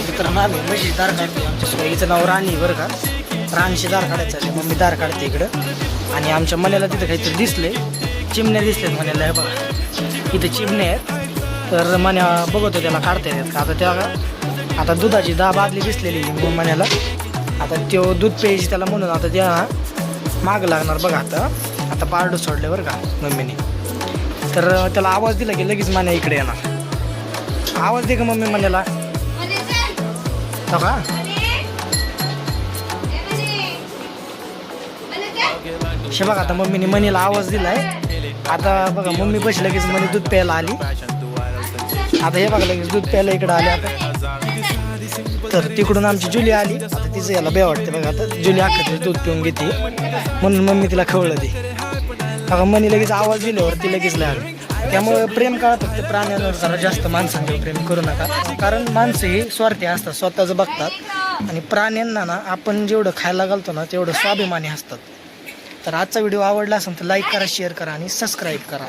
मित्रांनो आम्ही म्हशी दार काढते. आमच्या सोयीचं नाव राणी बरं का. राणीशी दार काढायचं आहे. मम्मी दार काढते इकडं. आणि आमच्या मण्याला तिथं काहीतरी दिसले, चिमण्या दिसलेत मण्याला. हे बघा इथं चिमण्या आहेत. तर मण्या बघतो त्याला काढता येतात का. आता त्या आता दुधाची बादली दिसलेली मण्याला. आता तो दूध प्यायची त्याला म्हणून आता त्या मागं लागणार बघा. आता पारडू सोडले बरं का मम्मीने. तर त्याला आवाज दिला की लगेच मण्या इकडे येणार. आवाज दे का मम्मी मण्याला. हो का. शे बघा आता मम्मीने मनीला आवाज दिलाय. आता बघा मम्मी बस लगेच मनी दूध प्यायला आली. आता हे बघा लगेच दूध प्यायला इकडं आले. आता तर तिकडून आमची जुली आली. आता तिचं याला बे वाटते बघा. आता जुली अख्खं दूध पिऊन घेते म्हणून मम्मी तिला खवळलं ती. बघा मनी लगेच आवाज दिल्यावर ती लगेच लागली. त्यामुळे प्रेम काळात फक्त प्राण्यांवर जरा जास्त माणसांवर प्रेम करू नका. कारण माणसं ही स्वार्थी असतात, स्वतःचं बघतात. आणि प्राण्यांना ना आपण जेवढं खायला घालतो ना तेवढं स्वाभिमानी असतात. तर आजचा व्हिडिओ आवडला असेल तर लाईक करा, शेअर करा आणि सबस्क्राईब करा.